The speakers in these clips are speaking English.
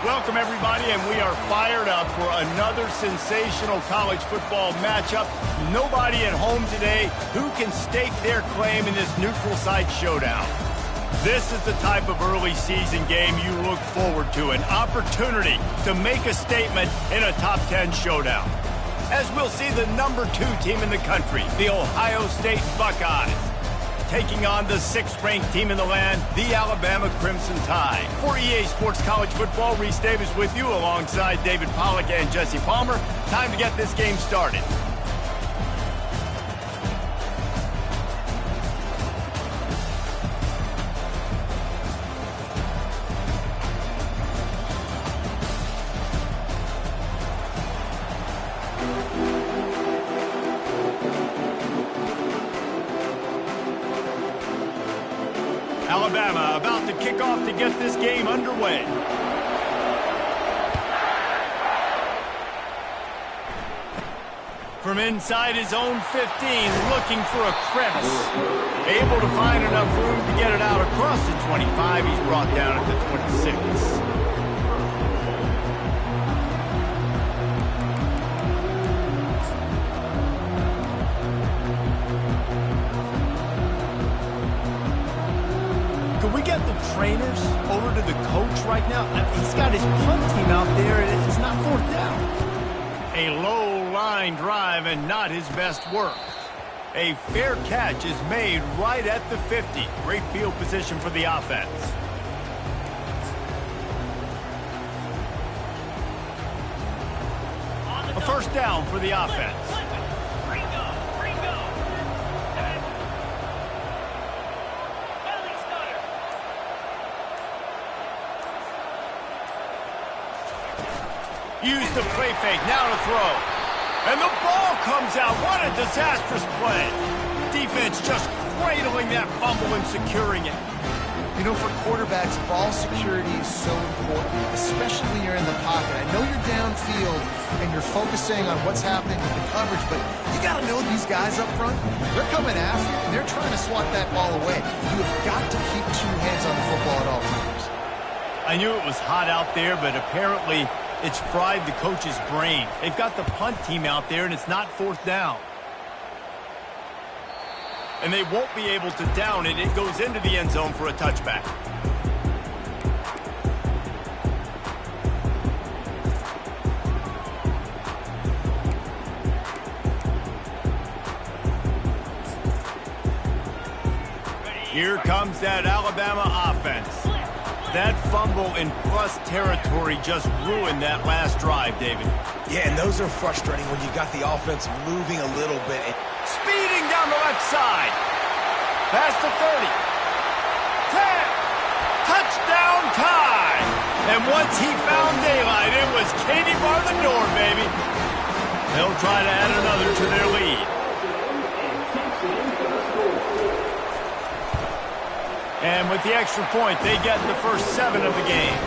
Welcome, everybody, and we are fired up for another sensational college football matchup. Nobody at home today who can stake their claim in this neutral site showdown. This is the type of early season game you look forward to, an opportunity to make a statement in a top 10 showdown. As we'll see the number 2 team in the country, the Ohio State Buckeyes, taking on the 6th-ranked team in the land, the Alabama Crimson Tide. For EA Sports College Football, Reese Davis with you alongside David Pollack and Jesse Palmer. Time to get this game started. Alabama about to kick off to get this game underway. From inside his own 15, looking for a crevice. Able to find enough room to get it out across the 25. He's brought down at the 26. Can we get the trainers over to the coach right now? He's got his punt team out there, and it's not 4th down. A low line drive and not his best work. A fair catch is made right at the 50. Great field position for the offense. A first down for the offense. Use the play fake, now to throw. And the ball comes out. What a disastrous play. Defense just cradling that fumble and securing it. You know, for quarterbacks, ball security is so important, especially when you're in the pocket. I know you're downfield and you're focusing on what's happening with the coverage, but you got to know these guys up front, they're coming after you, and they're trying to swat that ball away. You have got to keep 2 hands on the football at all times. I knew it was hot out there, but apparently it's fried the coach's brain. They've got the punt team out there, and it's not 4th down. And they won't be able to down it. It goes into the end zone for a touchback. Here comes that Alabama offense. That fumble in plus territory just ruined that last drive, David. Yeah, and those are frustrating when you got the offense moving a little bit. Speeding down the left side. Past the 30. 10. Touchdown tie. And once he found daylight, it was Katie bar the door, baby. They'll try to add another to their lead. And with the extra point, they get the first 7 of the game.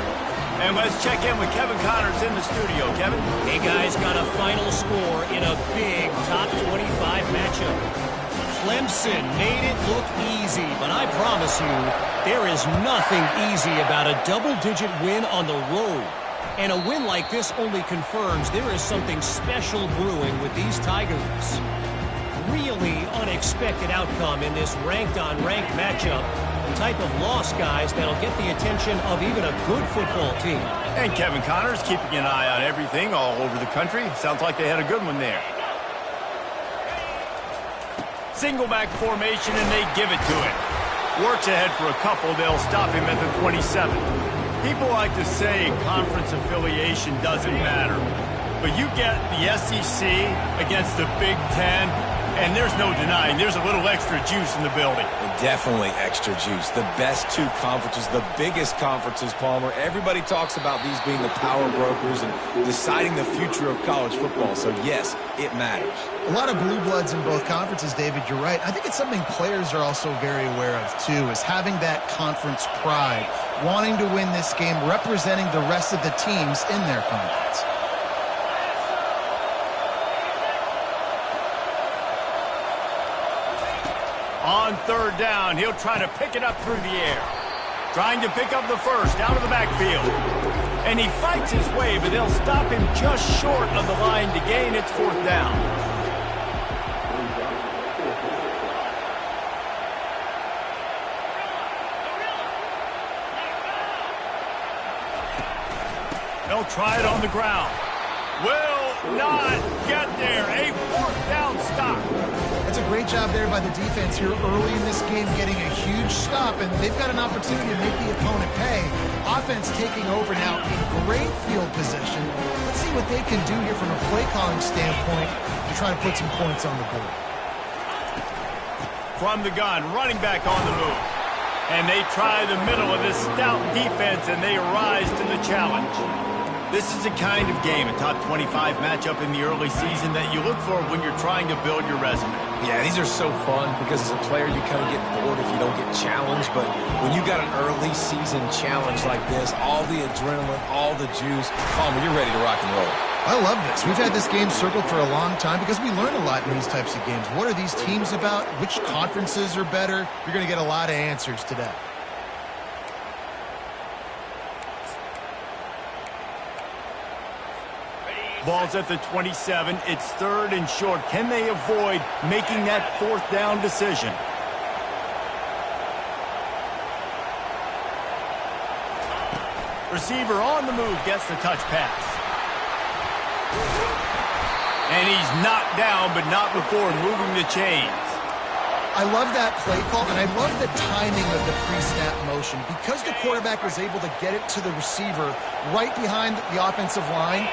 And let's check in with Kevin Connors in the studio. Kevin? Hey, guys, got a final score in a big top 25 matchup. Clemson made it look easy, but I promise you, there is nothing easy about a double-digit win on the road. And a win like this only confirms there is something special brewing with these Tigers. Really unexpected outcome in this ranked-on-ranked matchup. The type of loss, guys, that'll get the attention of even a good football team. And Kevin Connors keeping an eye on everything all over the country. Sounds like they had a good one there. Single back formation, and they give it to him. Works ahead for a couple. They'll stop him at the 27. People like to say conference affiliation doesn't matter. But you get the SEC against the Big Ten, and there's no denying there's a little extra juice in the building. Definitely extra juice. The best 2 conferences, the biggest conferences, Palmer. Everybody talks about these being the power brokers and deciding the future of college football. So, yes, it matters. A lot of blue bloods in both conferences, David, you're right. I think it's something players are also very aware of, too, is having that conference pride, wanting to win this game, representing the rest of the teams in their conference. On 3rd down, he'll try to pick it up through the air. Trying to pick up the first out of the backfield. And he fights his way, but they'll stop him just short of the line to gain its 4th down. They'll try it on the ground. Will not get there. A 4th down stop. That's a great job there by the defense here early in this game, getting a huge stop, and they've got an opportunity to make the opponent pay. Offense taking over now in great field position. Let's see what they can do here from a play calling standpoint to try to put some points on the board. From the gun, running back on the move. And they try the middle of this stout defense, and they rise to the challenge. This is the kind of game, a top 25 matchup in the early season, that you look for when you're trying to build your resume. Yeah, these are so fun because as a player you kind of get bored if you don't get challenged, but when you got an early season challenge like this, all the adrenaline, all the juice, Palmer, you're ready to rock and roll. I love this. We've had this game circled for a long time because we learn a lot in these types of games. What are these teams about? Which conferences are better? You're going to get a lot of answers today. Ball's at the 27. It's 3rd and short. Can they avoid making that 4th down decision? Receiver on the move gets the touch pass. And he's knocked down, but not before moving the chains. I love that play call, and I love the timing of the pre-snap motion. Because the quarterback was able to get it to the receiver right behind the offensive line,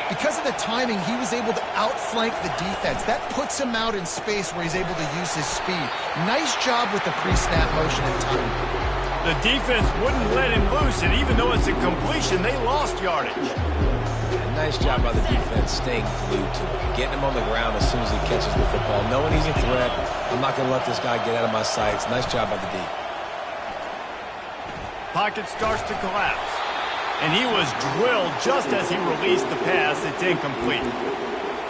because of the timing, he was able to outflank the defense. That puts him out in space where he's able to use his speed. Nice job with the pre-snap motion and timing. The defense wouldn't let him loose, and even though it's a completion, they lost yardage. Yeah, nice job by the defense staying glued to him, getting him on the ground as soon as he catches the football, knowing he's a threat. I'm not going to let this guy get out of my sights. Nice job by the D. Pocket starts to collapse. And he was drilled just as he released the pass. It's incomplete.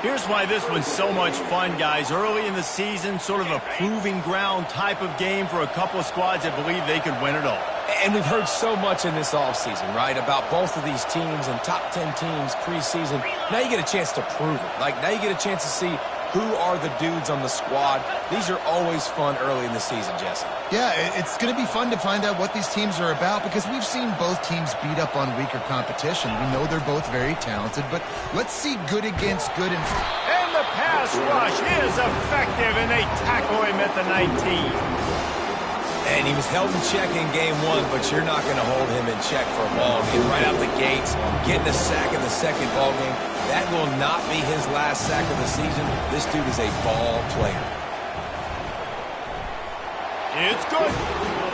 Here's why this one's so much fun, guys. Early in the season, sort of a proving ground type of game for a couple of squads that believe they could win it all. And we've heard so much in this offseason, right, about both of these teams and top 10 teams preseason. Now you get a chance to prove it. Like, now you get a chance to see who are the dudes on the squad. These are always fun early in the season, Jesse. Yeah, it's going to be fun to find out what these teams are about because we've seen both teams beat up on weaker competition. We know they're both very talented, but let's see good against good. And the pass rush is effective, and they tackle him at the 19. And he was held in check in game 1, but you're not going to hold him in check for a ball game. Right out the gates, getting a sack in the second ball game. That will not be his last sack of the season. This dude is a ball player. It's good.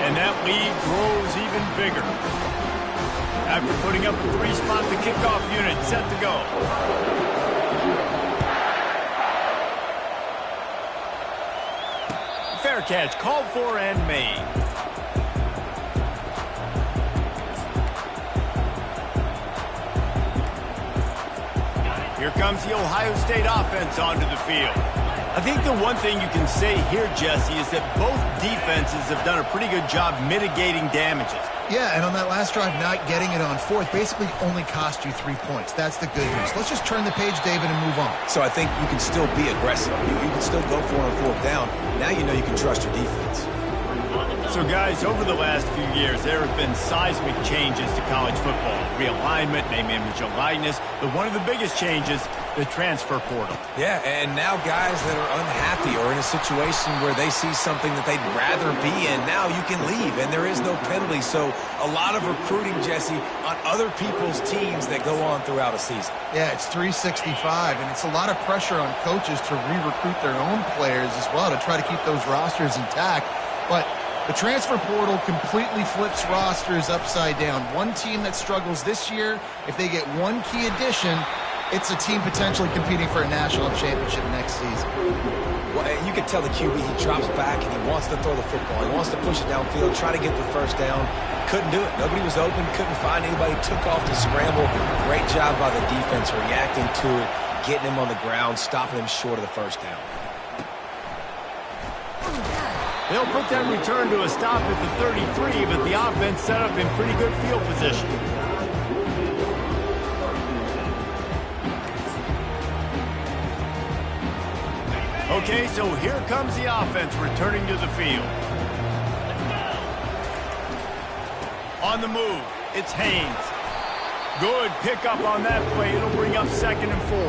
And that lead grows even bigger. After putting up a 3-spot, the kickoff unit set to go. Fair catch called for and made. Here comes the Ohio State offense onto the field. I think the one thing you can say here, Jesse, is that both defenses have done a pretty good job mitigating damages. Yeah, and on that last drive, not getting it on 4th basically only cost you 3 points. That's the good news. Let's just turn the page, David, and move on. So I think you can still be aggressive. You can still go for it on 4th down. Now you know you can trust your defense. So, guys, over the last few years, there have been seismic changes to college football. Realignment, name, image, and likeness. But one of the biggest changes, the transfer portal. Yeah, and now guys that are unhappy or in a situation where they see something that they'd rather be in, now you can leave, and there is no penalty. So a lot of recruiting, Jesse, on other people's teams that go on throughout a season. Yeah, it's 365, and it's a lot of pressure on coaches to re-recruit their own players as well to try to keep those rosters intact. But the transfer portal completely flips rosters upside down. One team that struggles this year, if they get one key addition, it's a team potentially competing for a national championship next season. Well, you can tell the QB, he drops back and he wants to throw the football. He wants to push it downfield, try to get the first down. Couldn't do it. Nobody was open, couldn't find anybody, took off to scramble. Great job by the defense reacting to it, getting him on the ground, stopping him short of the first down. They'll put that return to a stop at the 33, but the offense set up in pretty good field position. Okay, so here comes the offense returning to the field. On the move, it's Haynes. Good pickup on that play. It'll bring up 2nd and 4.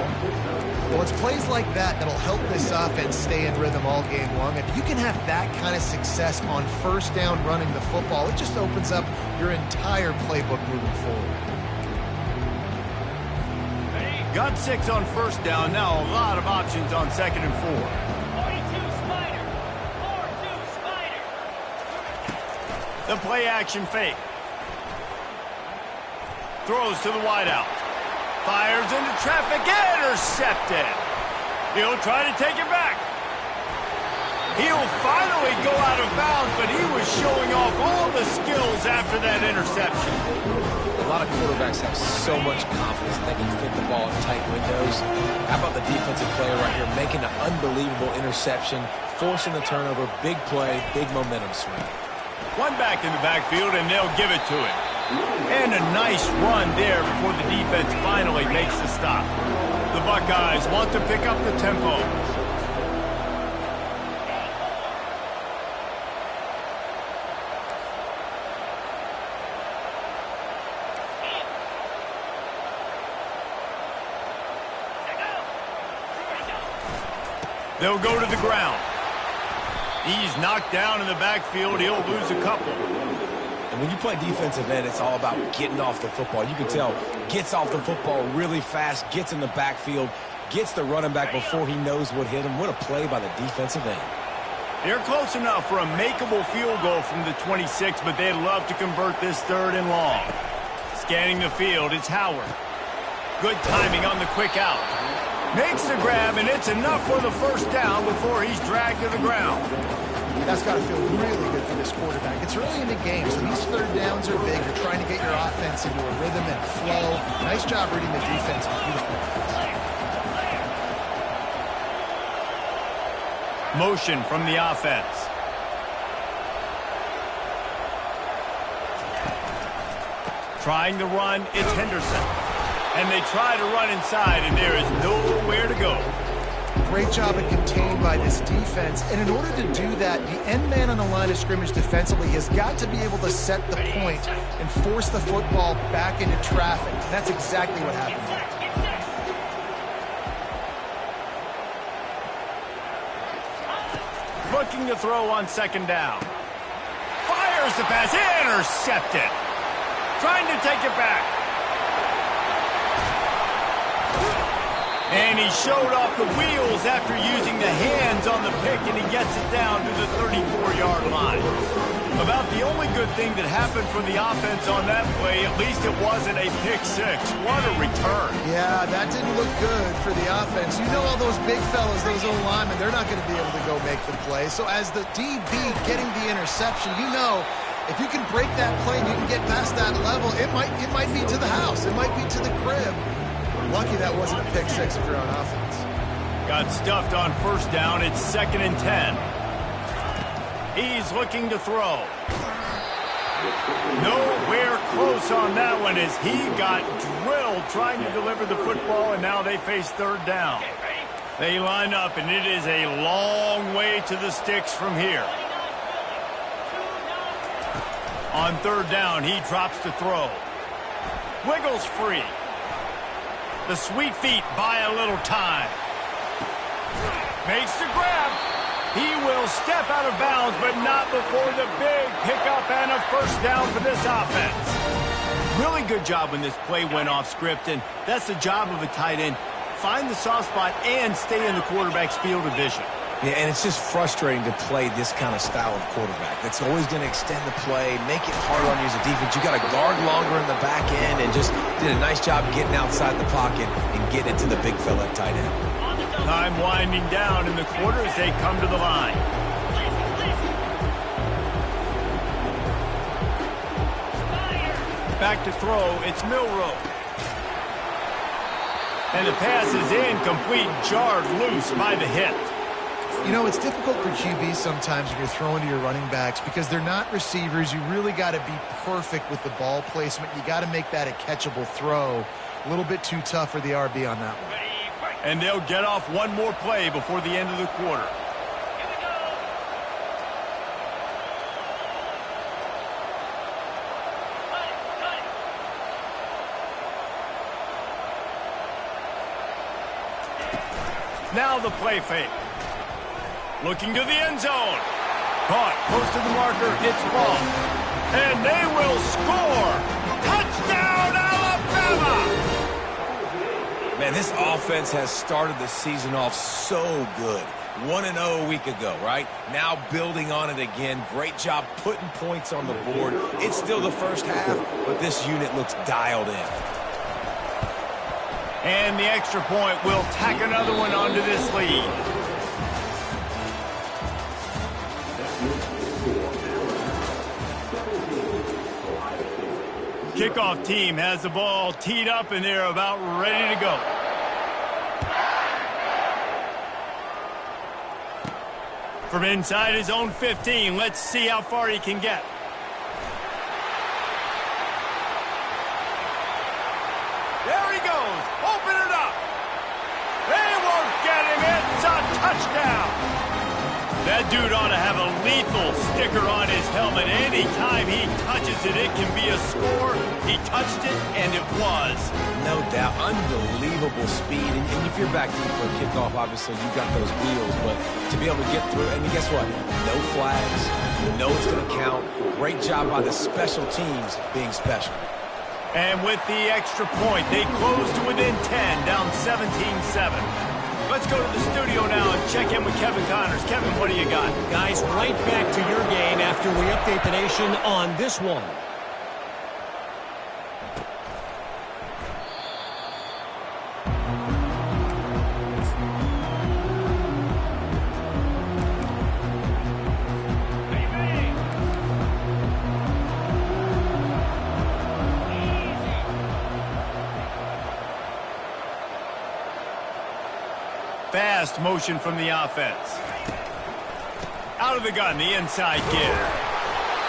Well, it's plays like that that'll help this offense stay in rhythm all game long. If you can have that kind of success on 1st down running the football, it just opens up your entire playbook moving forward. Got 6 on 1st down. Now a lot of options on 2nd and 4. 42 Spider. 4-2 Spider. The play action fake. Throws to the wideout. Fires into traffic. Intercepted. He'll try to take it back. He'll finally go out of bounds, but he was showing off all the skills after that interception. A lot of quarterbacks have so much confidence that they can fit the ball in tight windows. How about the defensive player right here making an unbelievable interception, forcing the turnover, big play, big momentum swing. One back in the backfield, and they'll give it to him. And a nice run there before the defense finally makes the stop. The Buckeyes want to pick up the tempo. They'll go to the ground. He's knocked down in the backfield. He'll lose a couple. And when you play defensive end, it's all about getting off the football. You can tell, gets off the football really fast, gets in the backfield, gets the running back before he knows what hit him. What a play by the defensive end. They're close enough for a makeable field goal from the 26, but they'd love to convert this 3rd and long. Scanning the field, it's Howard. Good timing on the quick out. Makes the grab, and it's enough for the 1st down before he's dragged to the ground. That's got to feel really good for this quarterback. It's early in the game, so these 3rd downs are big. You're trying to get your offense into a rhythm and flow. Nice job reading the defense. Beautiful. Motion from the offense. Trying to run, it's Henderson. And they try to run inside, and there is nowhere to go. Great job at contained by this defense. And in order to do that, the end man on the line of scrimmage defensively has got to be able to set the point and force the football back into traffic. And that's exactly what happened. Looking to throw on 2nd down. Fires the pass. Intercepted. Trying to take it back. And he showed off the wheels after using the hands on the pick, and he gets it down to the 34-yard line. About the only good thing that happened for the offense on that play, at least it wasn't a pick 6. What a return. Yeah, that didn't look good for the offense. You know all those big fellas, those O-linemen, they're not going to be able to go make the play. So as the DB getting the interception, you know if you can break that play and you can get past that level, it might be to the house. It might be to the crib. Lucky that wasn't a pick 6 if you're on offense. Got stuffed on 1st down. It's 2nd and 10. He's looking to throw. Nowhere close on that one as he got drilled trying to deliver the football, and now they face 3rd down. They line up, and it is a long way to the sticks from here. On 3rd down, he drops to throw. Wiggles free. The sweet feet buy a little time. Makes the grab. He will step out of bounds, but not before the big pickup and a 1st down for this offense. Really good job when this play went off script, and that's the job of a tight end. Find the soft spot and stay in the quarterback's field of vision. Yeah, and it's just frustrating to play this kind of style of quarterback. That's always going to extend the play, make it harder on you as a defense. You got to guard longer in the back end, and just did a nice job getting outside the pocket and getting it to the big fella at tight end. Time winding down in the quarter as they come to the line. Back to throw, it's Milroe. And the pass is incomplete, jarred loose by the hit. You know, it's difficult for QBs sometimes when you're throwing to your running backs because they're not receivers. You really got to be perfect with the ball placement. You got to make that a catchable throw. A little bit too tough for the RB on that one. And they'll get off one more play before the end of the quarter. Here we go. Cut it. Now the play fake. Looking to the end zone. Caught, close to the marker, it's ball. And they will score. Touchdown, Alabama! Man, this offense has started the season off so good. 1-0 a week ago, right? Now building on it again. Great job putting points on the board. It's still the first half, but this unit looks dialed in. And the extra point will tack another one onto this lead. Kickoff team has the ball teed up and they're about ready to go. From inside his own 15, let's see how far he can get. There he goes. Open it up. They won't get him. It's a touchdown. That dude ought to have a lethal sticker on his helmet. Anytime he touches it, it can be a score. He touched it, and it was. No doubt. Unbelievable speed. And if you're back in for a kickoff, obviously, you've got those wheels. But to be able to get through, and guess what? No flags. You know it's going to count. Great job by the special teams being special. And with the extra point, they close to within 10, down 17-7. Let's go to the studio now and check in with Kevin Connors. Kevin, what do you got? Guys, right back to your game after we update the nation on this one. Fast motion from the offense. Out of the gun, the inside give.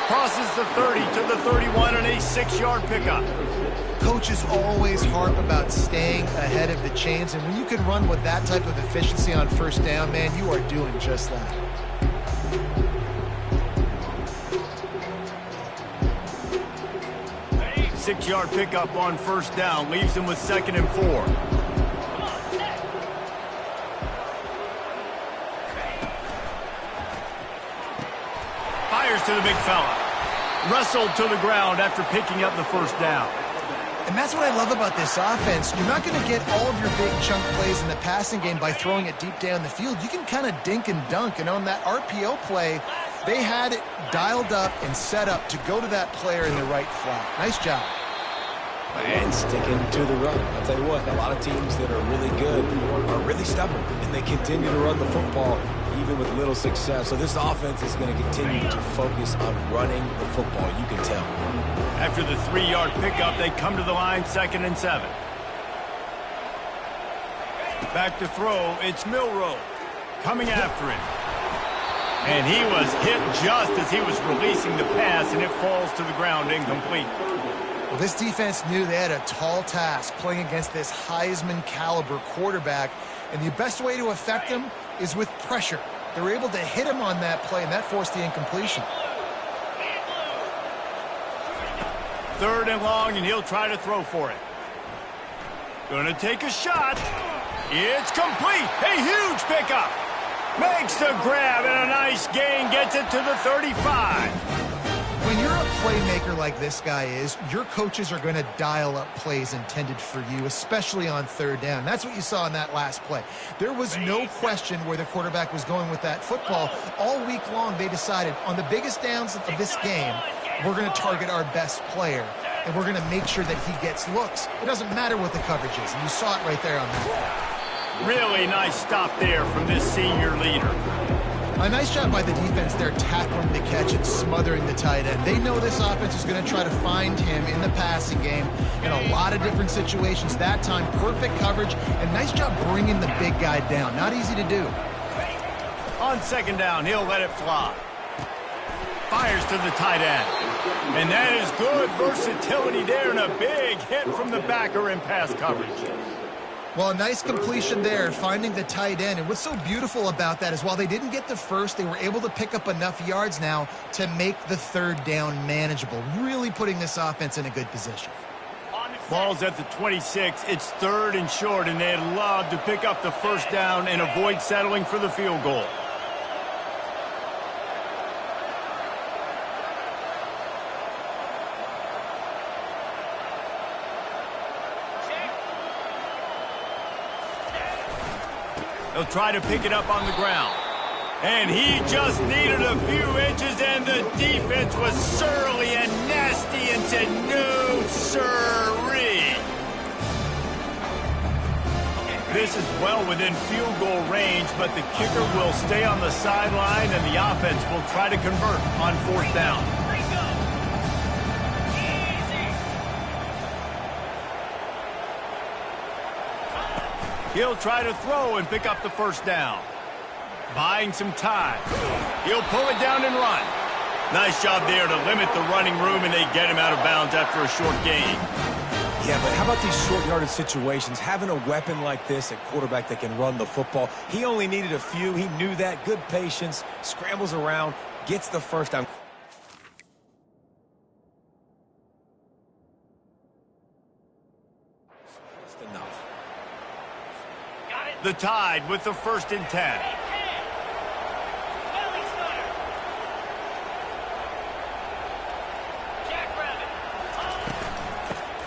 Crosses the 30 to the 31 and a 6-yard pickup. Coaches always harp about staying ahead of the chains, and when you can run with that type of efficiency on first down, man, you are doing just that. Ready? 6-yard pickup on first down, leaves him with 2nd and 4. To the big fella. Wrestled to the ground after picking up the first down. And that's what I love about this offense. You're not going to get all of your big chunk plays in the passing game by throwing it deep down the field. You can kind of dink and dunk. And on that RPO play, they had it dialed up and set up to go to that player in the right flat. Nice job. And sticking to the run. I'll tell you what, a lot of teams that are really good are really stubborn, and they continue to run the football even with little success. So this offense is going to continue to focus on running the football. You can tell. After the 3-yard pickup, they come to the line, 2nd and 7. Back to throw, it's Milroe coming after him. And he was hit just as he was releasing the pass, and it falls to the ground incomplete. Well, this defense knew they had a tall task playing against this Heisman caliber quarterback, and the best way to affect him is with pressure. They were able to hit him on that play, and that forced the incompletion. 3rd and long, and he'll try to throw for it. Gonna take a shot. It's complete. A huge pickup. Makes the grab, and a nice gain. Gets it to the 35. When you're a playmaker like this guy is, your coaches are going to dial up plays intended for you, especially on 3rd down. That's what you saw in that last play. There was no question where the quarterback was going with that football. All week long, they decided on the biggest downs of this game, we're going to target our best player, and we're going to make sure that he gets looks. It doesn't matter what the coverage is, and you saw it right there on that. Really nice stop there from this senior leader. A nice job by the defense there, tackling the catch and smothering the tight end. They know this offense is going to try to find him in the passing game in a lot of different situations. That time, perfect coverage, and nice job bringing the big guy down. Not easy to do. On 2nd down, he'll let it fly. Fires to the tight end. And that is good versatility there, and a big hit from the backer in pass coverage. Well, a nice completion there, finding the tight end. And what's so beautiful about that is while they didn't get the first, they were able to pick up enough yards now to make the third down manageable, really putting this offense in a good position. Ball's at the 26. It's 3rd and short, and they'd love to pick up the first down and avoid settling for the field goal. They'll try to pick it up on the ground. And he just needed a few inches, and the defense was surly and nasty and said, no, sirree. This is well within field goal range, but the kicker will stay on the sideline, and the offense will try to convert on 4th down. He'll try to throw and pick up the first down. Buying some time. He'll pull it down and run. Nice job there to limit the running room, and they get him out of bounds after a short gain. Yeah, but how about these short yardage situations? Having a weapon like this at quarterback that can run the football. He only needed a few. He knew that. Good patience. Scrambles around. Gets the first down. Just enough. The Tide with the 1st and 10.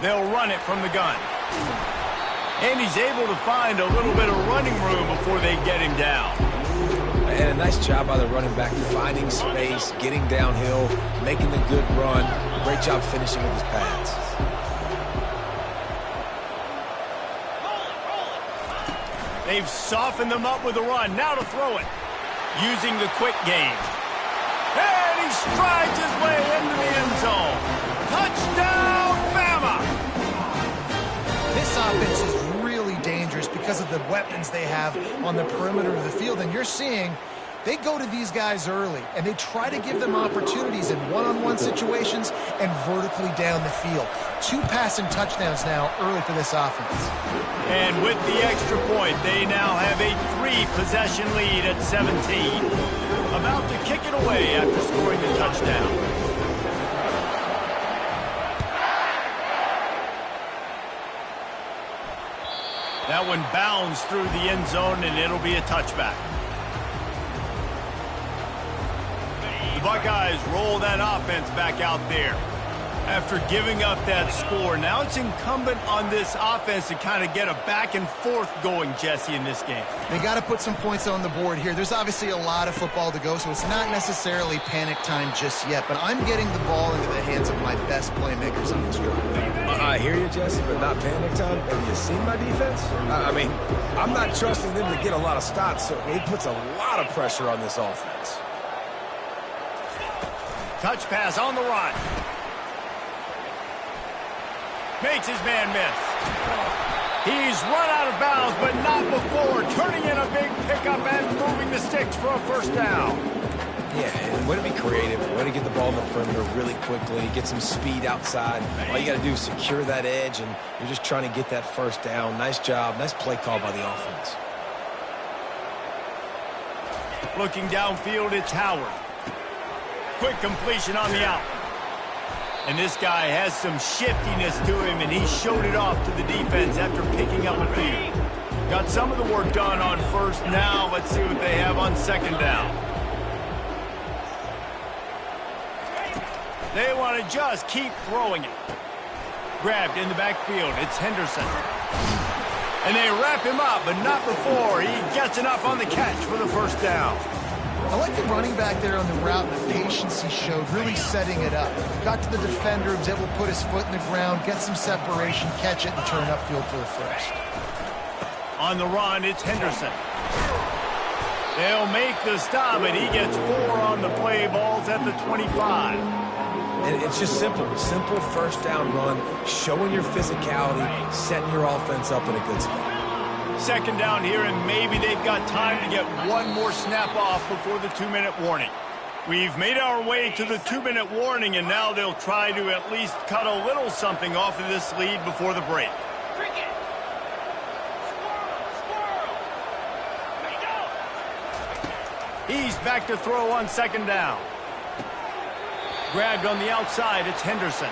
They'll run it from the gun. And he's able to find a little bit of running room before they get him down. And a nice job by the running back, finding space, getting downhill, making the good run. Great job finishing with his pads. They've softened them up with a run. Now to throw it. Using the quick game. And he strides his way into the end zone. Touchdown, Bama! This offense is really dangerous because of the weapons they have on the perimeter of the field. And you're seeing they go to these guys early, and they try to give them opportunities in one-on-one situations and vertically down the field. 2 passing touchdowns now early for this offense. And with the extra point, they now have a 3-possession lead at 17. About to kick it away after scoring the touchdown. That one bounds through the end zone, and it'll be a touchback. The Buckeyes roll that offense back out there. After giving up that score, now it's incumbent on this offense to kind of get a back and forth going, Jesse, in this game. They got to put some points on the board here. There's obviously a lot of football to go, so it's not necessarily panic time just yet, but I'm getting the ball into the hands of my best playmakers on this drive. I hear you, Jesse, but not panic time. Have you seen my defense? I mean, I'm not trusting them to get a lot of stops, so it puts a lot of pressure on this offense. Touch pass on the run. Makes his man miss. He's run out of bounds, but not before turning in a big pickup and moving the sticks for a first down. Yeah, and way to be creative, way to get the ball in the perimeter really quickly, get some speed outside. All you got to do is secure that edge, and you're just trying to get that first down. Nice job, nice play call by the offense. Looking downfield, it's Howard. Quick completion on the out. And this guy has some shiftiness to him, and he showed it off to the defense after picking up a few. Got some of the work done on first. Now let's see what they have on second down. They want to just keep throwing it. Grabbed in the backfield. It's Henderson. And they wrap him up, but not before he gets enough on the catch for the first down. I like the running back there on the route and the patience he showed, really setting it up. Got to the defender, was able to put his foot in the ground, get some separation, catch it, and turn upfield for the first. On the run, it's Henderson. They'll make the stop, and he gets 4 on the play. Balls at the 25. And it's just simple first down run, showing your physicality, setting your offense up in a good spot. Second down here, and maybe they've got time to get one more snap off before the 2-minute warning. We've made our way to the 2-minute warning, and now they'll try to at least cut a little something off of this lead before the break. He's back to throw on second down. Grabbed on the outside, it's Henderson.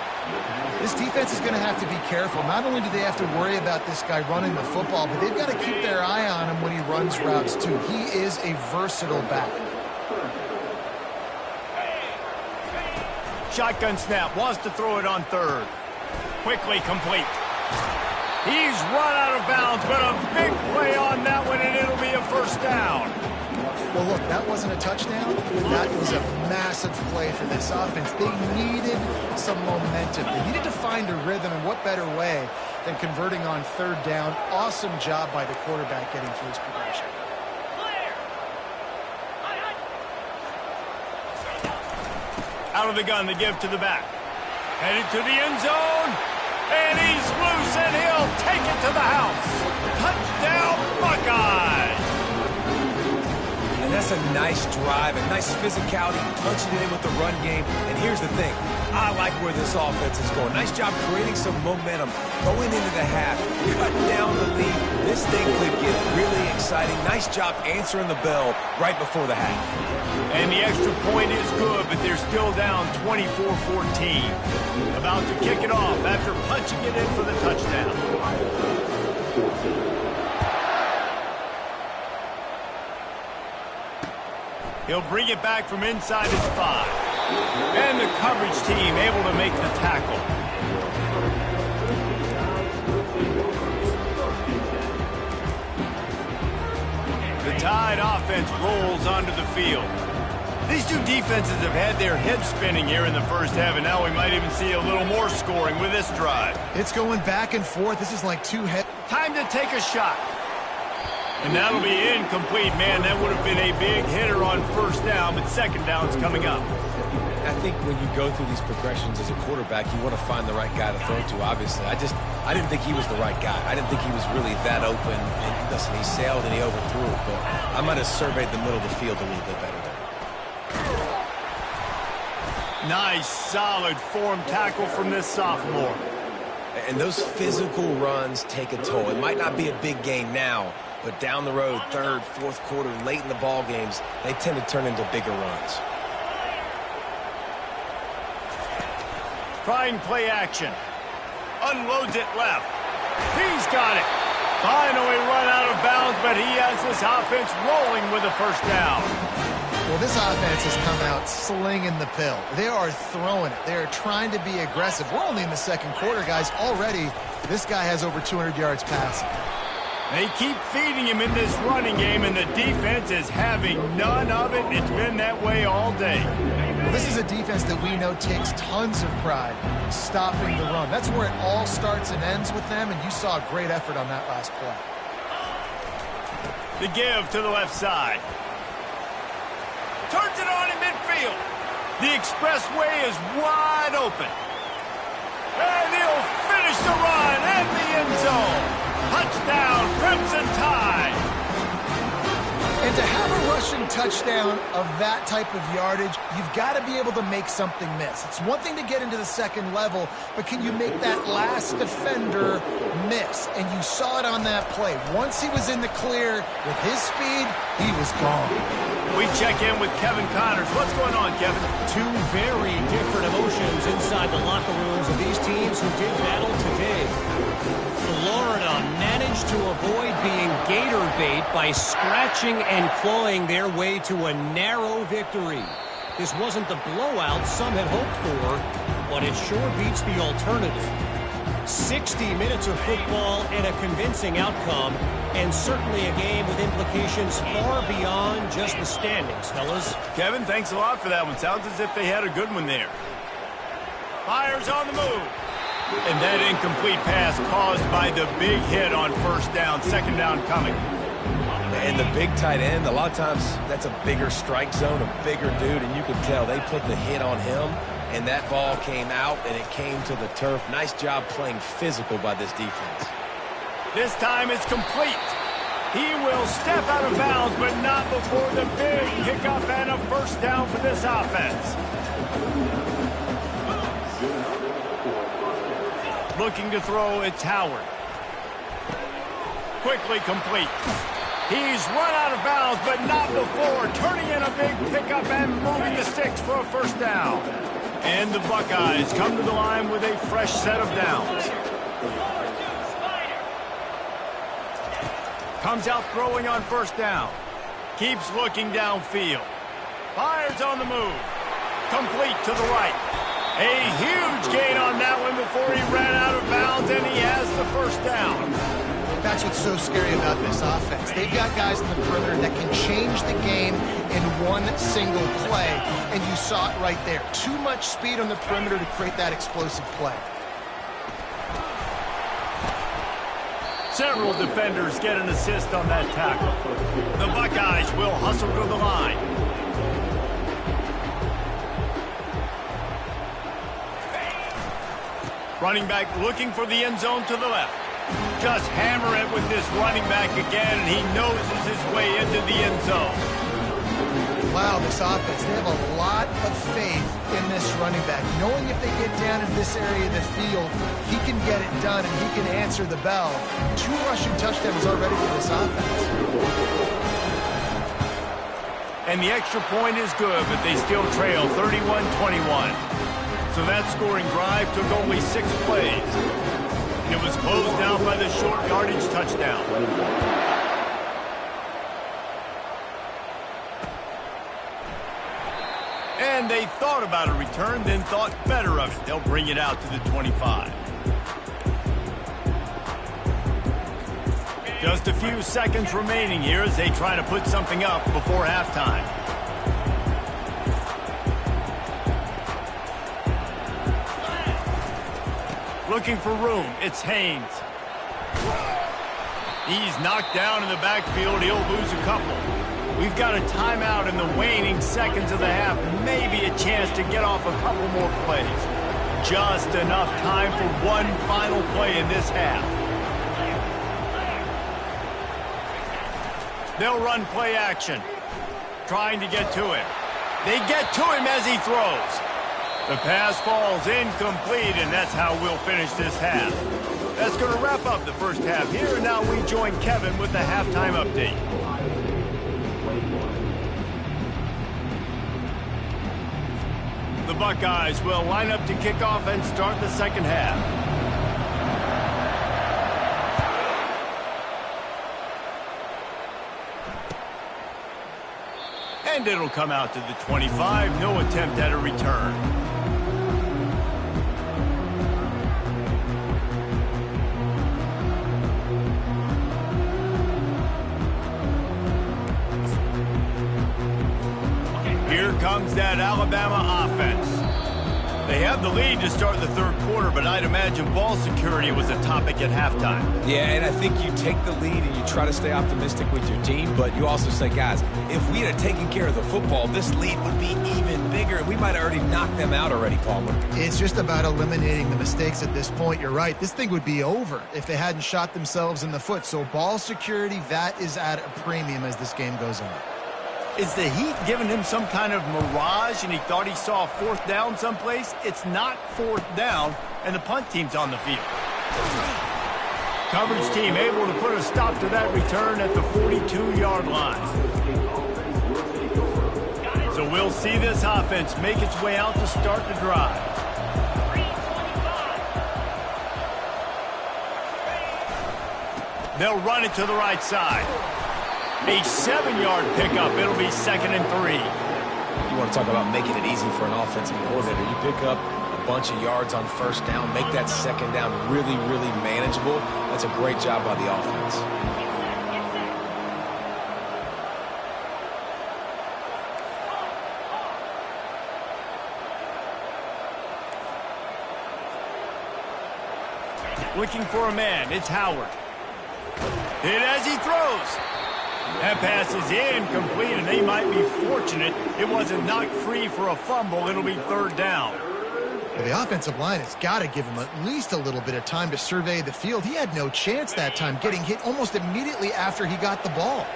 This defense is going to have to be careful. Not only do they have to worry about this guy running the football, but they've got to keep their eye on him when he runs routes too. He is a versatile back. Shotgun snap, wants to throw it on third. Quickly complete. He's run out of bounds, but a big play on that one, and it'll be a first down. Well, look, that wasn't a touchdown, but that was a massive play for this offense. They needed some momentum. They needed to find a rhythm, and what better way than converting on third down. Awesome job by the quarterback getting through his progression. Out of the gun, the give to the back. Headed to the end zone, and he's loose, and he'll take it to the house. Touchdown, Buckeyes! And that's a nice drive, a nice physicality, punching it in with the run game. And here's the thing. I like where this offense is going. Nice job creating some momentum, going into the half, cutting down the lead. This thing could get really exciting. Nice job answering the bell right before the half. And the extra point is good, but they're still down 24-14. About to kick it off after punching it in for the touchdown. He'll bring it back from inside his 5. And the coverage team able to make the tackle. The Tide offense rolls onto the field. These two defenses have had their heads spinning here in the first half, and now we might even see a little more scoring with this drive. It's going back and forth. This is like two head. Time to take a shot. And that'll be incomplete. Man, that would have been a big hitter on first down, but second down's coming up. I think when you go through these progressions as a quarterback, you want to find the right guy to throw to, obviously. I didn't think he was the right guy. I didn't think he was really that open. And listen, he sailed and he overthrew it, but I might have surveyed the middle of the field a little bit better there. Nice, solid form tackle from this sophomore. And those physical runs take a toll. It might not be a big game now, but down the road, third, fourth quarter, late in the ball games, they tend to turn into bigger runs. Trying play action. Unloads it left. He's got it. Finally run out of bounds, but he has this offense rolling with a first down. Well, this offense has come out slinging the pill. They are throwing it. They are trying to be aggressive. We're only in the second quarter, guys. Already, this guy has over 200 yards passing. They keep feeding him in this running game, and the defense is having none of it. It's been that way all day. Well, this is a defense that we know takes tons of pride stopping the run. That's where it all starts and ends with them, and you saw a great effort on that last play. The give to the left side. Turns it on in midfield. The expressway is wide open. And he'll finish the run at the end zone. Touchdown, Crimson Tide. And to have a rushing touchdown of that type of yardage, you've got to be able to make something miss. It's one thing to get into the second level, but can you make that last defender miss? And you saw it on that play. Once he was in the clear with his speed, he was gone. We check in with Kevin Connors. What's going on, Kevin? Two very different emotions inside the locker rooms of these teams who did battle today. Florida managed to avoid being gator bait by scratching and clawing their way to a narrow victory. This wasn't the blowout some had hoped for, but it sure beats the alternative. 60 minutes of football and a convincing outcome, and certainly a game with implications far beyond just the standings, fellas. Kevin, thanks a lot for that one. Sounds as if they had a good one there. Fires on the move. And that incomplete pass caused by the big hit on first down, second down coming. And the big tight end, a lot of times that's a bigger strike zone, a bigger dude, and you can tell they put the hit on him, and that ball came out, and it came to the turf. Nice job playing physical by this defense. This time it's complete. He will step out of bounds, but not before the big kickoff and a first down for this offense. Looking to throw, it's Howard. Quickly complete. He's run out of bounds, but not before turning in a big pickup and moving the sticks for a first down. And the Buckeyes come to the line with a fresh set of downs. Comes out throwing on first down. Keeps looking downfield. Fires on the move. Complete to the right. A huge gain on that one before he ran out of bounds, and he has the first down. That's what's so scary about this offense. They've got guys in the perimeter that can change the game in one single play, and you saw it right there. Too much speed on the perimeter to create that explosive play. Several defenders get an assist on that tackle. The Buckeyes will hustle to the line. Running back looking for the end zone to the left. Just hammer it with this running back again, and he noses his way into the end zone. Wow, this offense, they have a lot of faith in this running back. Knowing if they get down in this area of the field, he can get it done and he can answer the bell. 2 rushing touchdowns already for this offense. And the extra point is good, but they still trail 31-21. So that scoring drive took only 6 plays. And it was closed out by the short yardage touchdown. And they thought about a return, then thought better of it. They'll bring it out to the 25. Just a few seconds remaining here as they try to put something up before halftime. Looking for room, it's Haynes. He's knocked down in the backfield. He'll lose a couple. We've got a timeout in the waning seconds of the half. Maybe a chance to get off a couple more plays. Just enough time for one final play in this half. They'll run play action. Trying to get to him. They get to him as he throws. The pass falls incomplete, and that's how we'll finish this half. That's going to wrap up the first half here, and now we join Kevin with the halftime update. The Buckeyes will line up to kick off and start the second half. And it'll come out to the 25. No attempt at a return. Here comes that Alabama offense. They have the lead to start the third quarter, but I'd imagine ball security was a topic at halftime. Yeah, and I think you take the lead and you try to stay optimistic with your team, but you also say, guys, if we had taken care of the football, this lead would be even bigger, and we might have already knocked them out already, Palmer. It's just about eliminating the mistakes at this point. You're right. This thing would be over if they hadn't shot themselves in the foot. So ball security, that is at a premium as this game goes on. Is the Heat giving him some kind of mirage and he thought he saw a fourth down someplace? It's not fourth down, and the punt team's on the field. Coverage team able to put a stop to that return at the 42-yard line. So we'll see this offense make its way out to start the drive. They'll run it to the right side. A 7-yard pickup. It'll be 2nd and 3. You want to talk about making it easy for an offensive coordinator. You pick up a bunch of yards on first down, make that second down really, really manageable. That's a great job by the offense. Looking for a man. It's Howard. Hit as he throws. That pass is incomplete, and they might be fortunate it wasn't knocked free for a fumble. It'll be 3rd down. Well, the offensive line has got to give him at least a little bit of time to survey the field. He had no chance that time, getting hit almost immediately after he got the ball.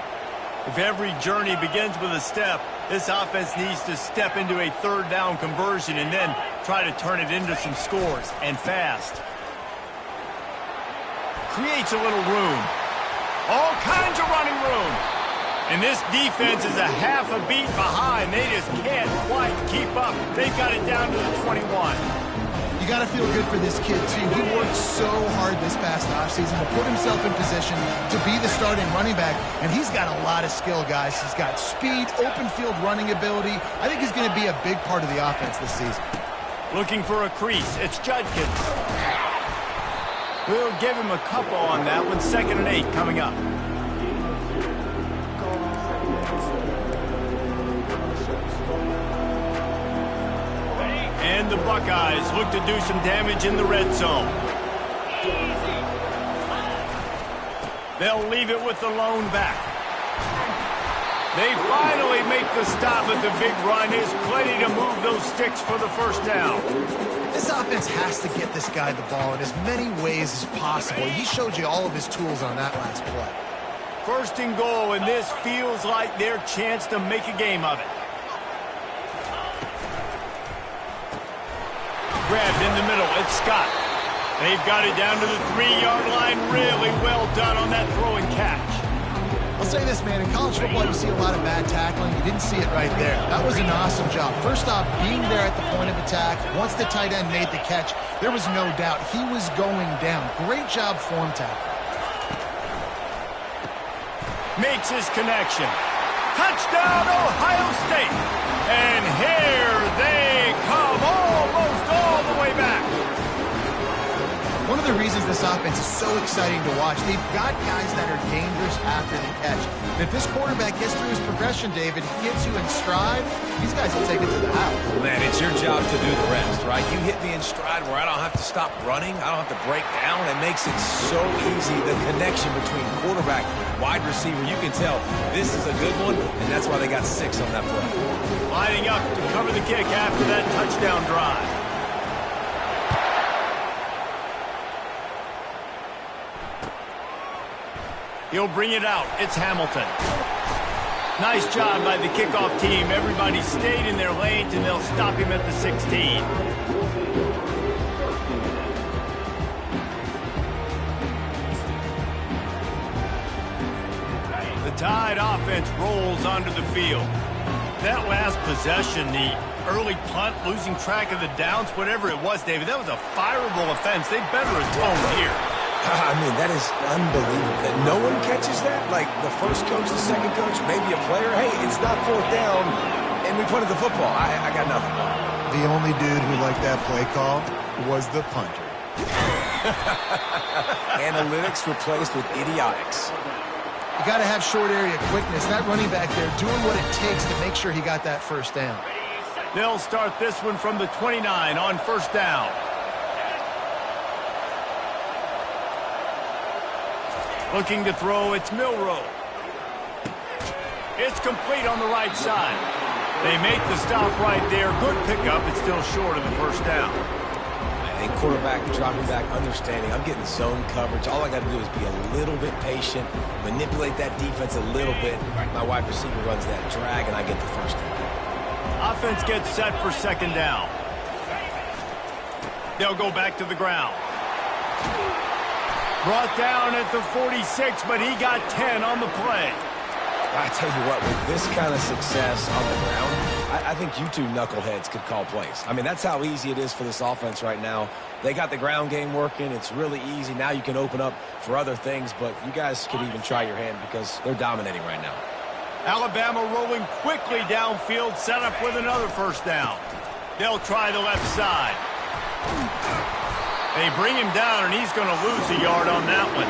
If every journey begins with a step, this offense needs to step into a 3rd down conversion and then try to turn it into some scores, and fast. Creates a little room. All kinds of running room. And this defense is a half a beat behind. They just can't quite keep up. They've got it down to the 21. You got to feel good for this kid, too. He worked so hard this past offseason to put himself in position to be the starting running back, and he's got a lot of skill, guys. He's got speed, open field running ability. I think he's going to be a big part of the offense this season. Looking for a crease. It's Judkins. We'll give him a couple on that one. 2nd and 8 coming up. And the Buckeyes look to do some damage in the red zone. They'll leave it with the lone back. They finally make the stop at the big run. Is plenty to move those sticks for the first down. This offense has to get this guy the ball in as many ways as possible. He showed you all of his tools on that last play. 1st and goal, and this feels like their chance to make a game of it. Grabbed in the middle. It's Scott. They've got it down to the 3-yard line. Really well done on that throw and catch. I'll say this, man. In college football, you see a lot of bad tackling. You didn't see it right there. That was an awesome job. First off, being there at the point of attack. Once the tight end made the catch, there was no doubt he was going down. Great job form tackle. Makes his connection. Touchdown, Ohio State. And here they come, almost all the way back. One of the reasons this offense is so exciting to watch, they've got guys that are dangerous after the catch. And if this quarterback gets through his progression, David, he gets you in stride, these guys will take it to the house. Man, it's your job to do the rest, right? You hit me in stride where I don't have to stop running. I don't have to break down. It makes it so easy. The connection between quarterback, wide receiver, you can tell this is a good one, and that's why they got 6 on that play. Lining up to cover the kick after that touchdown drive. He'll bring it out. It's Hamilton. Nice job by the kickoff team. Everybody stayed in their lanes, and they'll stop him at the 16. The Tide offense rolls onto the field. That last possession, the early punt, losing track of the downs, whatever it was, David, that was a fireable offense. They better atone here. I mean, that is unbelievable that no one catches that. Like the first coach, the second coach, maybe a player. Hey, it's not 4th down, and we punted the football. I got nothing. The only dude who liked that play call was the punter. Analytics replaced with idiotics. You got to have short area quickness. That running back there doing what it takes to make sure he got that first down. They'll start this one from the 29 on 1st down. Looking to throw, it's Milroe. It's complete on the right side. They make the stop right there. Good pickup. It's still short of the 1st down. And quarterback dropping back, understanding. I'm getting zone coverage. All I got to do is be a little bit patient, manipulate that defense a little bit. My wide receiver runs that drag, and I get the 1st down. Offense gets set for 2nd down. They'll go back to the ground. Brought down at the 46, but he got 10 on the play. I tell you what, with this kind of success on the ground, I think you two knuckleheads could call plays. I mean, that's how easy it is for this offense right now. They got the ground game working. It's really easy. Now you can open up for other things, but you guys could even try your hand because they're dominating right now. Alabama rolling quickly downfield, set up with another 1st down. They'll try the left side. They bring him down, and he's going to lose a yard on that one.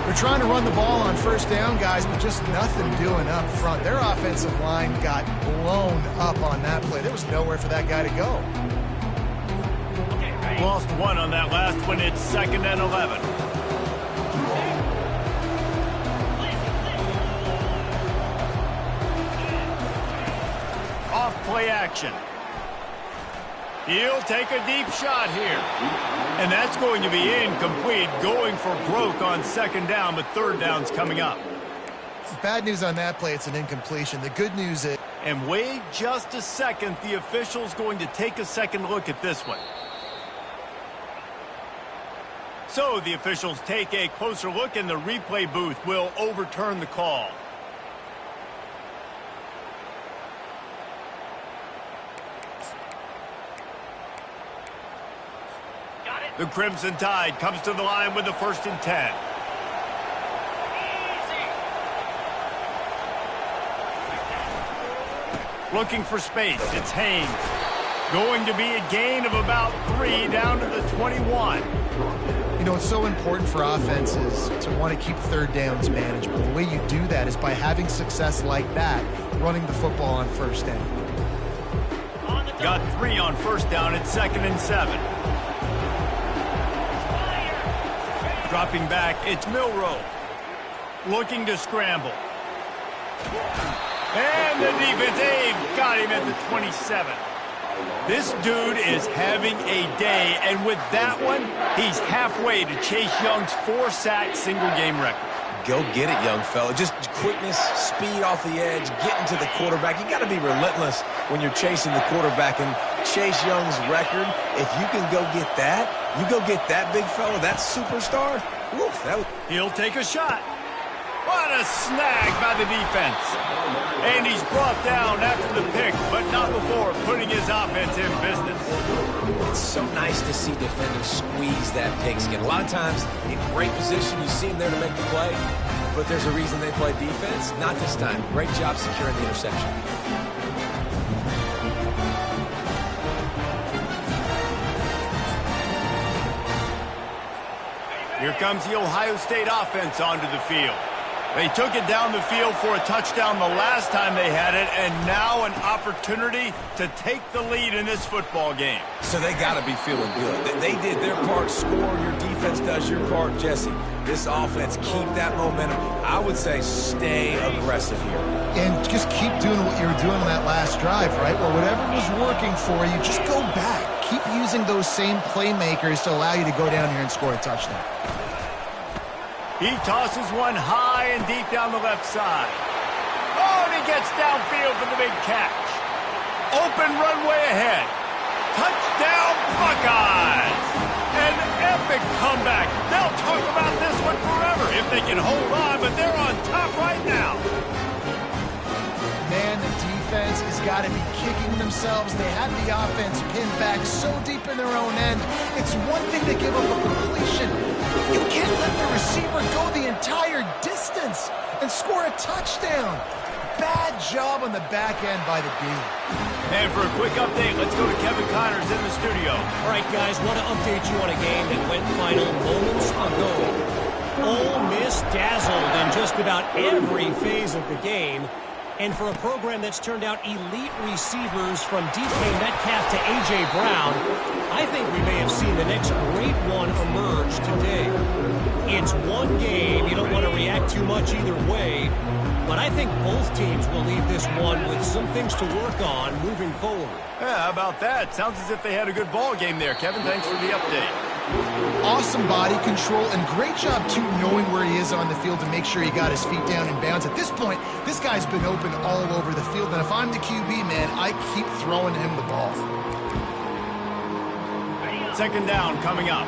They're trying to run the ball on 1st down, guys, but just nothing doing up front. Their offensive line got blown up on that play. There was nowhere for that guy to go. Lost 1 on that last one. It's 2nd and 11. Off play action. He'll take a deep shot here. And that's going to be incomplete, going for broke on 2nd down, but 3rd down's coming up. Bad news on that play, it's an incompletion. The good news is... And wait just a second, the official's going to take a second look at this one. So the officials take a closer look, and the replay booth will overturn the call. Got it. The Crimson Tide comes to the line with the 1st and 10. Looking for space, it's Haynes. Going to be a gain of about 3 down to the 21. You know, it's so important for offenses to want to keep third downs manageable. The way you do that is by having success like that, running the football on 1st down. Got 3 on 1st down at 2nd and 7. Dropping back, it's Milroe. Looking to scramble. And the defense, Abe got him at the 27. This dude is having a day, and with that one, he's halfway to Chase Young's 4-sack single-game record. Go get it, young fella. Just quickness, speed off the edge, getting to the quarterback. You got to be relentless when you're chasing the quarterback. And Chase Young's record, if you can go get that, you go get that big fella, that superstar. Woof, He'll take a shot. What a snag by the defense. And he's brought down after the pick, but not before putting his offense in business. It's so nice to see defenders squeeze that pigskin. A lot of times, in great position, you see them there to make the play, but there's a reason they play defense. Not this time. Great job securing the interception. Here comes the Ohio State offense onto the field. They took it down the field for a touchdown the last time they had it, and now an opportunity to take the lead in this football game. So they got to be feeling good. They did their part, score. Your defense does your part, Jesse. This offense, keep that momentum. I would say stay aggressive here. And just keep doing what you were doing on that last drive, right? Well, whatever was working for you, just go back. Keep using those same playmakers to allow you to go down here and score a touchdown. He tosses one high and deep down the left side. Oh, and he gets downfield for the big catch. Open runway ahead. Touchdown Buckeyes! An epic comeback. They'll talk about this one forever if they can hold on, but they're on top right now. Man, the defense has got to be kicking themselves. They had the offense pinned back so deep in their own end. It's one thing to give up a completion. You can't let the receiver go the entire distance and score a touchdown. Bad job on the back end by the D. And for a quick update, let's go to Kevin Connors in the studio. All right, guys, want to update you on a game that went final moments ago. Ole Miss dazzled in just about every phase of the game. And for a program that's turned out elite receivers from DK Metcalf to A.J. Brown, I think we may have seen the next great one emerge today. It's one game. You don't want to react too much either way. But I think both teams will leave this one with some things to work on moving forward. Yeah, how about that? Sounds as if they had a good ball game there. Kevin, thanks for the update. Awesome body control and great job, too, knowing where he is on the field to make sure he got his feet down in bounds. At this point, this guy's been open all over the field, and if I'm the QB, man, I keep throwing him the ball. 2nd down coming up.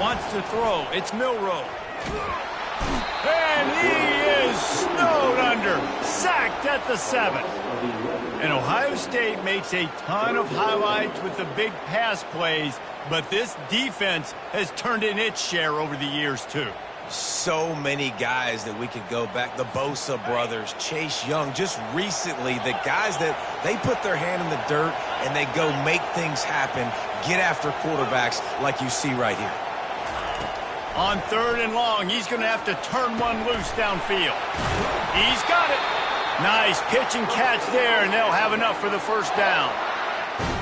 Wants to throw. It's Milroe. And he is snowed under. Sacked at the 7. And Ohio State makes a ton of highlights with the big pass plays, but this defense has turned in its share over the years, too. So many guys that we could go back. The Bosa brothers, Chase Young, just recently, the guys that they put their hand in the dirt and they go make things happen, get after quarterbacks like you see right here. On 3rd and long, he's going to have to turn one loose downfield. He's got it. Nice pitch and catch there, and they'll have enough for the 1st down.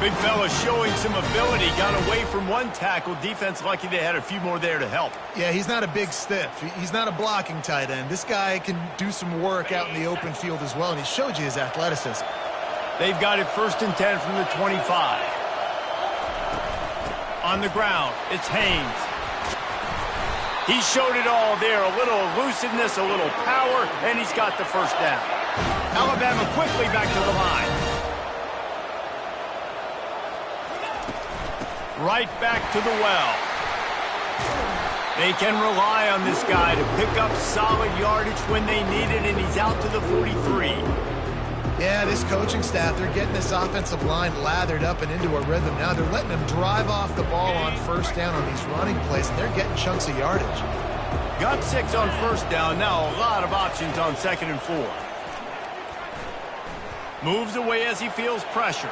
Big fella showing some ability. Got away from one tackle. Defense lucky they had a few more there to help. Yeah, he's not a big stiff. He's not a blocking tight end. This guy can do some work out in the open field as well, and he showed you his athleticism. They've got it 1st and 10 from the 25. On the ground, it's Haynes. He showed it all there. A little elusiveness, a little power, and he's got the 1st down. Alabama quickly back to the line. Right back to the well. They can rely on this guy to pick up solid yardage when they need it, and he's out to the 43. Yeah, this coaching staff, they're getting this offensive line lathered up and into a rhythm. Now they're letting them drive off the ball on first down on these running plays, and they're getting chunks of yardage. Got 6 on first down. Now a lot of options on 2nd and 4. Moves away as he feels pressure.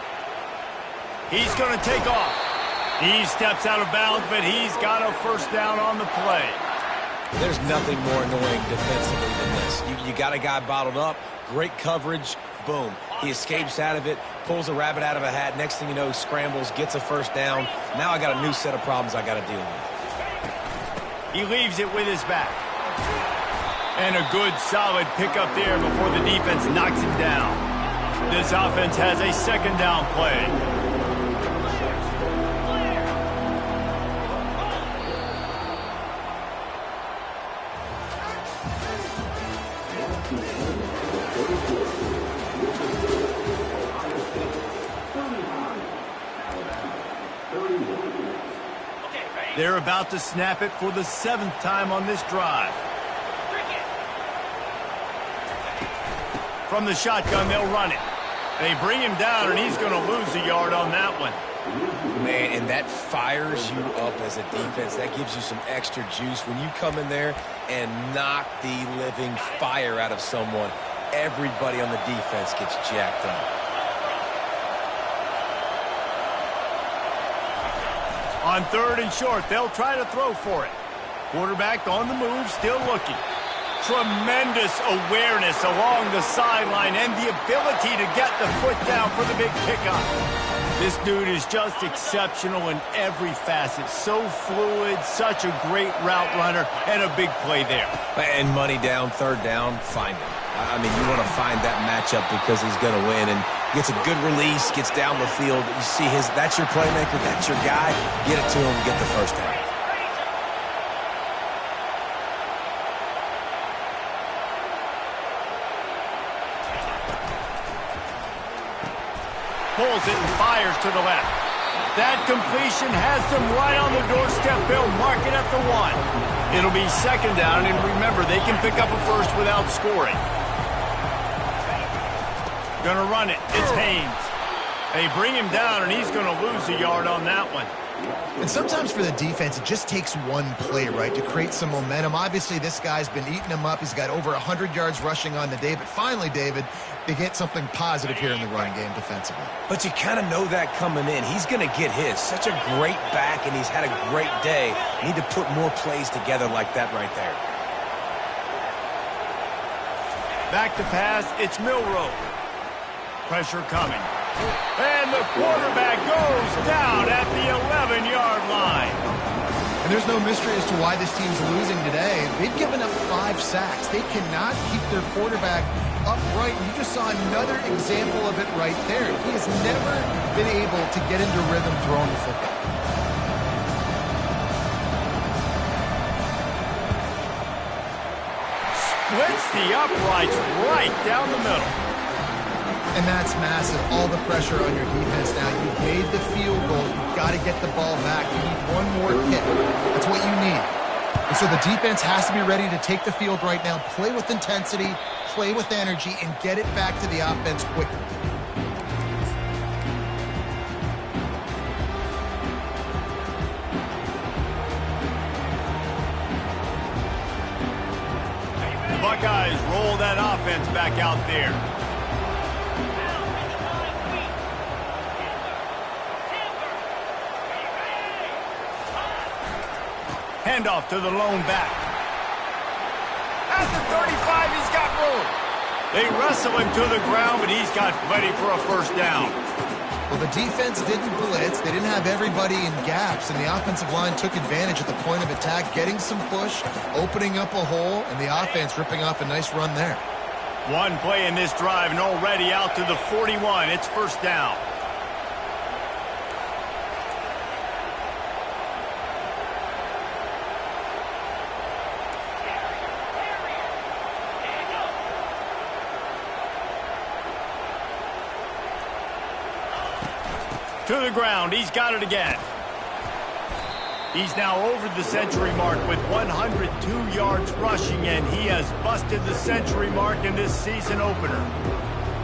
He's going to take off. He steps out of bounds, but he's got a first down on the play. There's nothing more annoying defensively than this. You got a guy bottled up, great coverage, boom. He escapes out of it, pulls a rabbit out of a hat. Next thing you know, scrambles, gets a first down. Now I got a new set of problems I got to deal with. He leaves it with his back. And a good, solid pickup there before the defense knocks him down. This offense has a 2nd down play. They're about to snap it for the 7th time on this drive. From the shotgun, they'll run it. They bring him down, and he's going to lose a yard on that one. Man, and that fires you up as a defense. That gives you some extra juice. When you come in there and knock the living fire out of someone, everybody on the defense gets jacked up. On 3rd and short, they'll try to throw for it. Quarterback on the move, still looking. Tremendous awareness along the sideline and the ability to get the foot down for the big pickup. This dude is just exceptional in every facet. So fluid, such a great route runner, and a big play there. And money down, 3rd down, find him. I mean, you want to find that matchup because he's going to win. And gets a good release, gets down the field. You see that's your playmaker, that's your guy. Get it to him and get the first down. Pulls it and fires to the left. That completion has them right on the doorstep. They'll mark it at the 1. It'll be 2nd down, and remember, they can pick up a first without scoring. Gonna run it. It's Haynes. They bring him down, and he's gonna lose a yard on that one. And sometimes for the defense, it just takes one play, right, to create some momentum. Obviously, this guy's been eating him up. He's got over 100 yards rushing on the day. But finally, David, they get something positive here in the running game defensively. But you kind of know that coming in. He's going to get his. Such a great back, and he's had a great day. Need to put more plays together like that right there. Back to pass. It's Milroe. Pressure coming. And the quarterback goes down at the 11-yard line. And there's no mystery as to why this team's losing today. They've given up 5 sacks. They cannot keep their quarterback upright. You just saw another example of it right there. He has never been able to get into rhythm throwing the football. Splits the uprights right down the middle. And that's massive. All the pressure on your defense now. You've made the field goal. You've got to get the ball back. You need one more kick. That's what you need. And so the defense has to be ready to take the field right now, play with intensity, play with energy, and get it back to the offense quickly. The Buckeyes roll that offense back out there. Handoff to the lone back. At the 35, he's got room. They wrestle him to the ground, but he's got plenty for a first down. Well, the defense didn't blitz. They didn't have everybody in gaps, and the offensive line took advantage at the point of attack, getting some push, opening up a hole, and the offense ripping off a nice run there. One play in this drive, and already out to the 41. It's first down. To the ground. He's got it again. He's now over the century mark with 102 yards rushing, and he has busted the century mark in this season opener.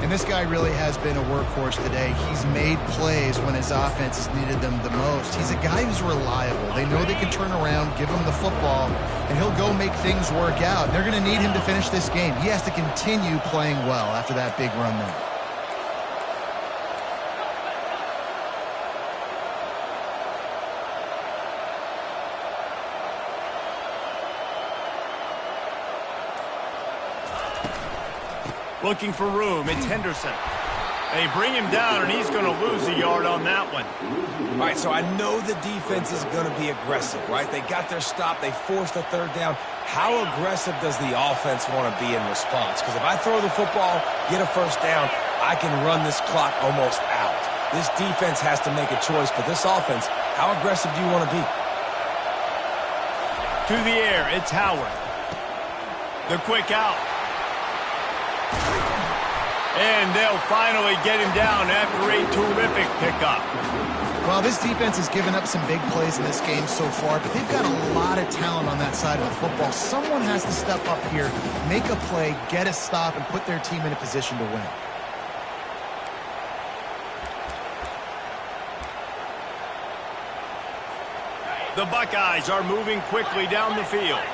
And this guy really has been a workhorse today. He's made plays when his offense has needed them the most. He's a guy who's reliable. They know they can turn around, give him the football, and he'll go make things work out. They're going to need him to finish this game. He has to continue playing well after that big run there. Looking for room. It's Henderson. They bring him down, and he's going to lose a yard on that one. All right, so I know the defense is going to be aggressive, right? They got their stop. They forced a third down. How aggressive does the offense want to be in response? Because if I throw the football, get a first down, I can run this clock almost out. This defense has to make a choice, but this offense, how aggressive do you want to be? To the air, it's Howard. The quick out. And they'll finally get him down after a terrific pickup. Well, this defense has given up some big plays in this game so far, but they've got a lot of talent on that side of the football. Someone has to step up here, make a play, get a stop, and put their team in a position to win. The Buckeyes are moving quickly down the field.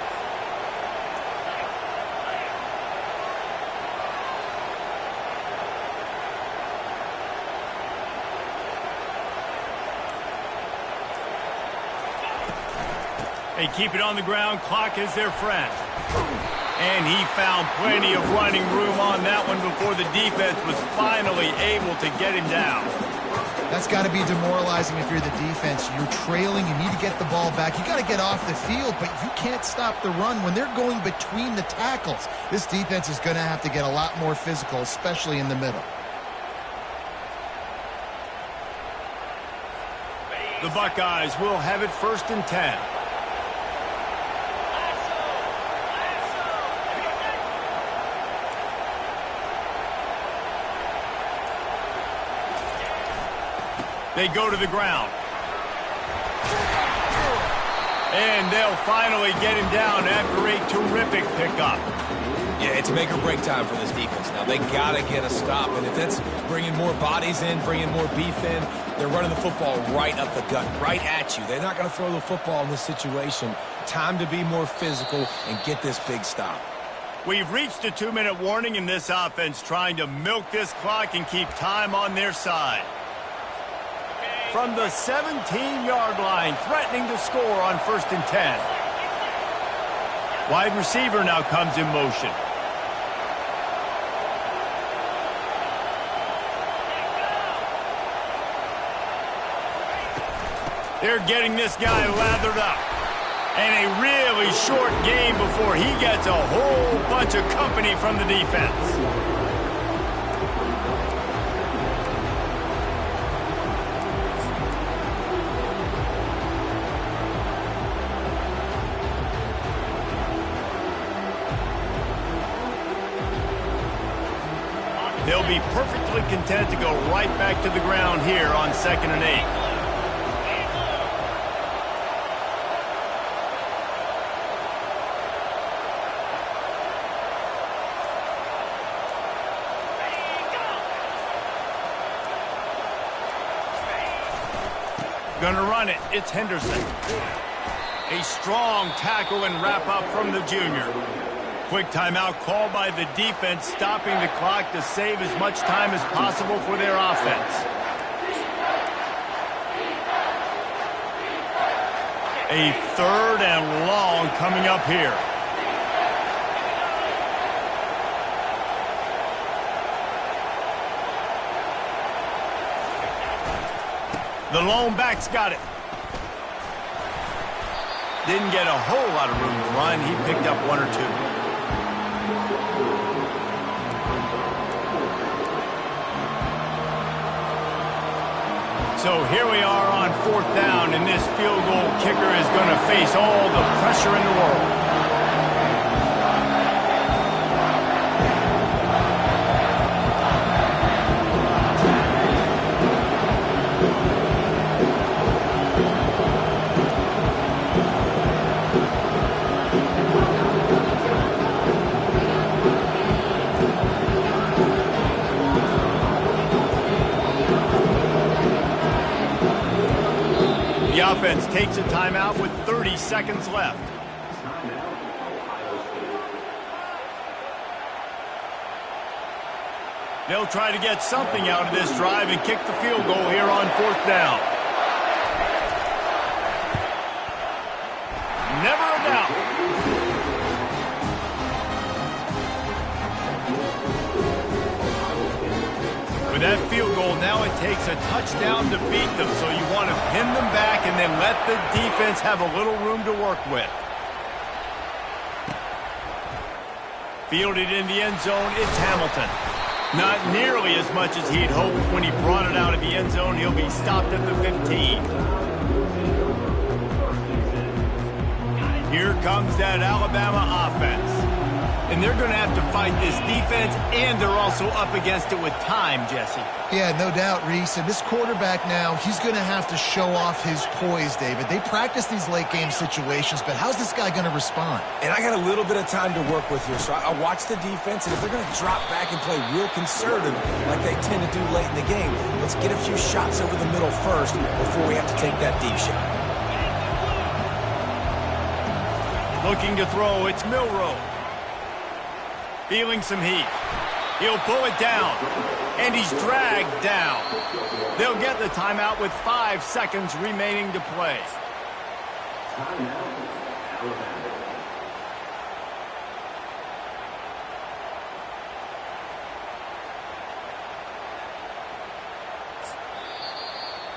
They keep it on the ground. Clock is their friend. And he found plenty of running room on that one before the defense was finally able to get him down. That's got to be demoralizing if you're the defense. You're trailing. You need to get the ball back. You got to get off the field, but you can't stop the run when they're going between the tackles. This defense is going to have to get a lot more physical, especially in the middle. The Buckeyes will have it 1st and 10. They go to the ground. And they'll finally get him down after a terrific pickup. Yeah, it's make or break time for this defense now. They got to get a stop, and if that's bringing more bodies in, bringing more beef in, they're running the football right up the gut, right at you. They're not going to throw the football in this situation. Time to be more physical and get this big stop. We've reached a 2-minute warning in this offense, trying to milk this clock and keep time on their side. From the 17-yard line, threatening to score on 1st and 10. Wide receiver now comes in motion. They're getting this guy lathered up. And a really short game before he gets a whole bunch of company from the defense. They'll be perfectly content to go right back to the ground here on 2nd and 8. Gonna run it. It's Henderson. A strong tackle and wrap up from the junior. Quick timeout called by the defense, stopping the clock to save as much time as possible for their offense. A 3rd and long coming up here. The lone back's got it. Didn't get a whole lot of room to run. He picked up 1 or 2. So here we are on 4th down, and this field goal kicker is going to face all the pressure in the world. defense takes a timeout with 30 seconds left. They'll try to get something out of this drive and kick the field goal here on 4th down. Never a doubt. With that field goal, now it takes a touchdown to beat them, so you want to pin them back and then let the defense have a little room to work with. Fielded in the end zone, it's Hamilton. Not nearly as much as he'd hoped when he brought it out of the end zone. He'll be stopped at the 15. Here comes that Alabama offense. And they're going to have to fight this defense, and they're also up against it with time, Jesse. Yeah, no doubt, Reese. And this quarterback now, he's going to have to show off his poise, David. They practice these late-game situations, but how's this guy going to respond? And I got a little bit of time to work with here, so I watch the defense, and if they're going to drop back and play real conservative like they tend to do late in the game, let's get a few shots over the middle first before we have to take that deep shot. Looking to throw, it's Milroe. Feeling some heat. He'll pull it down, and he's dragged down. They'll get the timeout with 5 seconds remaining to play.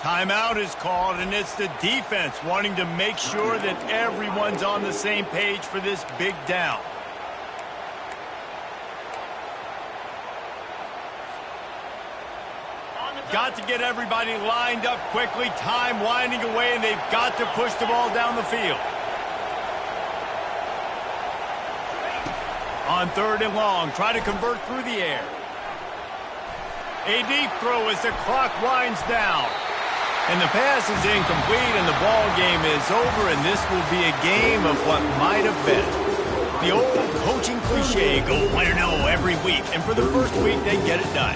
Timeout is called, and it's the defense wanting to make sure that everyone's on the same page for this big down. Got to get everybody lined up quickly. Time winding away, and they've got to push the ball down the field. On 3rd and long, try to convert through the air. A deep throw as the clock winds down. And the pass is incomplete, and the ball game is over, and this will be a game of what might have been. The old coaching cliche, go 1-0 every week. And for the first week, they get it done.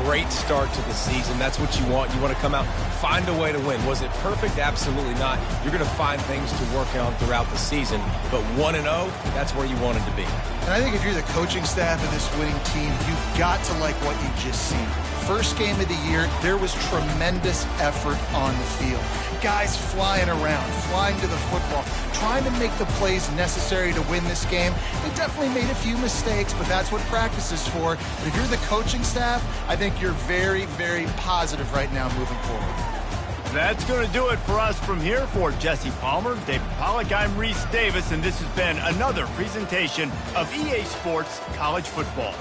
Great start to the season. That's what you want. You want to come out, find a way to win. Was it perfect? Absolutely not. You're going to find things to work on throughout the season. But 1-0, that's where you wanted to be. And I think if you're the coaching staff of this winning team, you've got to like what you've just seen. First game of the year, there was tremendous effort on the field. Guys flying around, flying to the football, trying to make the plays necessary to win this game. They definitely made a few mistakes, but that's what practice is for. But if you're the coaching staff, I think you're very, very positive right now moving forward. That's going to do it for us from here. For Jesse Palmer, David Pollack, I'm Reese Davis, and this has been another presentation of EA Sports College Football.